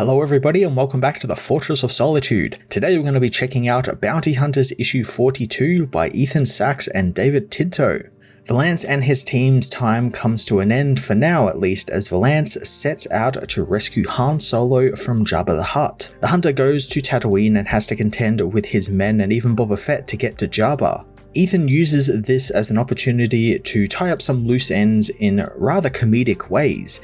Hello everybody and welcome back to the Fortress of Solitude. Today we're going to be checking out Bounty Hunters issue 42 by Ethan Sachs and David Tinto. Valance and his team's time comes to an end, for now at least, as Valance sets out to rescue Han Solo from Jabba the Hutt. The hunter goes to Tatooine and has to contend with his men and even Boba Fett to get to Jabba. Ethan uses this as an opportunity to tie up some loose ends in rather comedic ways,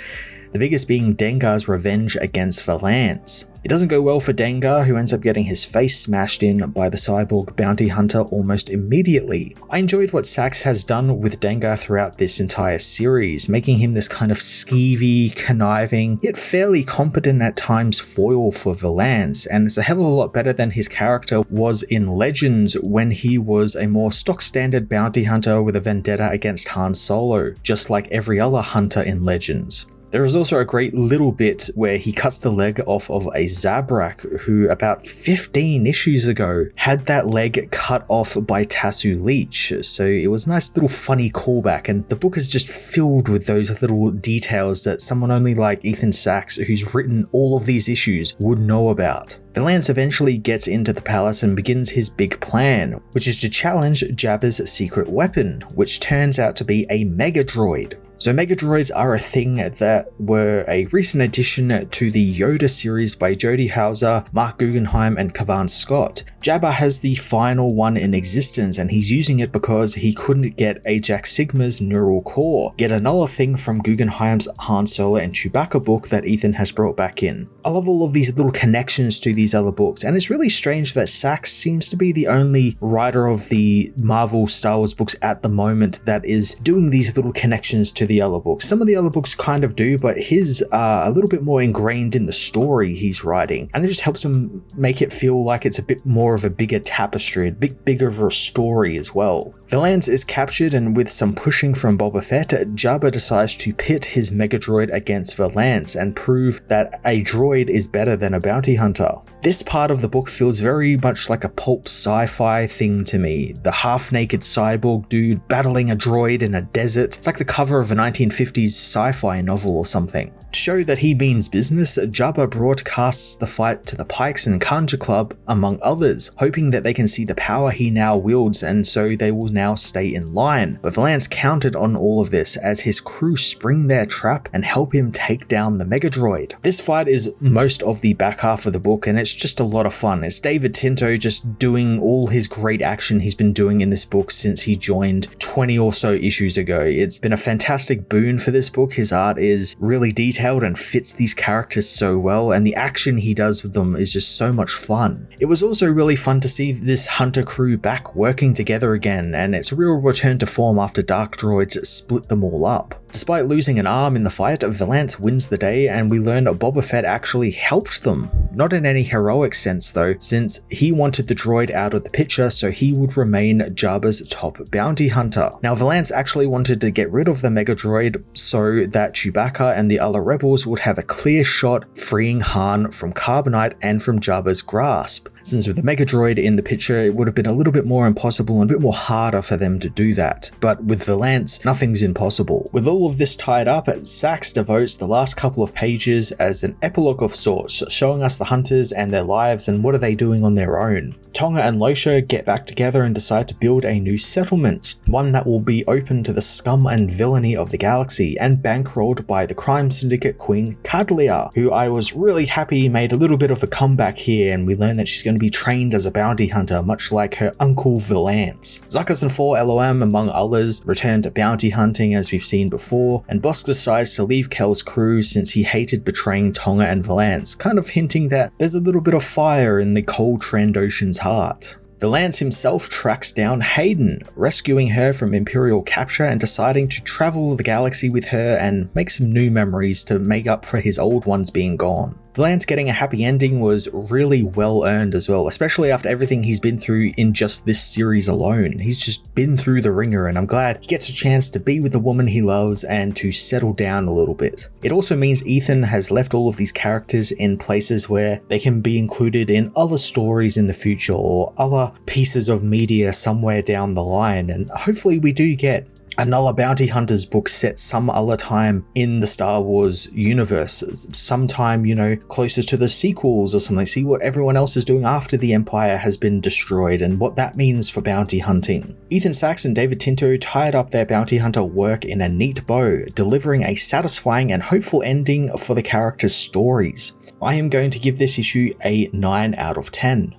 the biggest being Dengar's revenge against Valance. It doesn't go well for Dengar, who ends up getting his face smashed in by the cyborg bounty hunter almost immediately. I enjoyed what Sachs has done with Dengar throughout this entire series, making him this kind of skeevy, conniving, yet fairly competent at times foil for Valance, and it's a hell of a lot better than his character was in Legends when he was a more stock standard bounty hunter with a vendetta against Han Solo, just like every other hunter in Legends. There is also a great little bit where he cuts the leg off of a Zabrak who about 15 issues ago had that leg cut off by Tasu Leech, so it was a nice little funny callback, and the book is just filled with those little details that someone only like Ethan Sachs, who's written all of these issues, would know about. Valance eventually gets into the palace and begins his big plan, which is to challenge Jabba's secret weapon, which turns out to be a Mega Droid. So Mega Droids are a thing that were a recent addition to the Yoda series by Jody Houser, Mark Guggenheim and Kavan Scott. Jabba has the final one in existence and he's using it because he couldn't get Ajax Sigma's neural core, yet another thing from Guggenheim's Han Solo and Chewbacca book that Ethan has brought back in. I love all of these little connections to these other books, and it's really strange that Sachs seems to be the only writer of the Marvel Star Wars books at the moment that is doing these little connections to the other books. Some of the other books kind of do, but his are a little bit more ingrained in the story he's writing, and it just helps him make it feel like it's a bit more of a bigger tapestry, a bit bigger of a story as well. Valance is captured, and with some pushing from Boba Fett, Jabba decides to pit his Mega Droid against Valance and prove that a droid is better than a bounty hunter. This part of the book feels very much like a pulp sci-fi thing to me. The half-naked cyborg dude battling a droid in a desert. It's like the cover of a 1950s sci-fi novel or something. To show that he means business, Jabba broadcasts the fight to the Pikes and Kanja Club, among others, hoping that they can see the power he now wields and so they will now stay in line. But Valance countered on all of this as his crew spring their trap and help him take down the Mega Droid. This fight is most of the back half of the book and it's just a lot of fun. It's David Tinto just doing all his great action he's been doing in this book since he joined 20 or so issues ago. It's been a fantastic boon for this book. His art is really detailed and fits these characters so well, and the action he does with them is just so much fun. It was also really fun to see this hunter crew back working together again, and it's a real return to form after Dark Droids split them all up. Despite losing an arm in the fight, Valance wins the day, and we learn that Boba Fett actually helped them. Not in any heroic sense though, since he wanted the droid out of the picture so he would remain Jabba's top bounty hunter. Now Valance actually wanted to get rid of the Mega Droid so that Chewbacca and the other rebels would have a clear shot freeing Han from Carbonite and from Jabba's grasp. Since with the Mega Droid in the picture, it would have been a little bit more impossible and a bit more harder for them to do that. But with Valance, nothing's impossible. With all of this tied up, Sachs devotes the last couple of pages as an epilogue of sorts, showing us the hunters and their lives and what are they doing on their own. Tonga and Losha get back together and decide to build a new settlement, one that will be open to the scum and villainy of the galaxy and bankrolled by the crime syndicate queen Cadlia, who I was really happy made a little bit of a comeback here, and we learn that she's going to be trained as a bounty hunter much like her uncle Valance. Zuckuss and 4LOM among others return to bounty hunting as we've seen before, and Bosk decides to leave Kel's crew since he hated betraying Tonga and Valance, kind of hinting that there's a little bit of fire in the cold Trandoshan's heart. Valance himself tracks down Hayden, rescuing her from Imperial capture and deciding to travel the galaxy with her and make some new memories to make up for his old ones being gone. Valance getting a happy ending was really well earned as well, especially after everything he's been through in just this series alone. He's just been through the ringer, and I'm glad he gets a chance to be with the woman he loves and to settle down a little bit. It also means Ethan has left all of these characters in places where they can be included in other stories in the future or other pieces of media somewhere down the line, and hopefully we do get Another bounty hunters book set some other time in the Star Wars universe, sometime, closer to the sequels or something. See what everyone else is doing after the Empire has been destroyed and what that means for bounty hunting. Ethan Sachs and David Tinto tied up their bounty hunter work in a neat bow, delivering a satisfying and hopeful ending for the characters' stories. I am going to give this issue a 9 out of 10.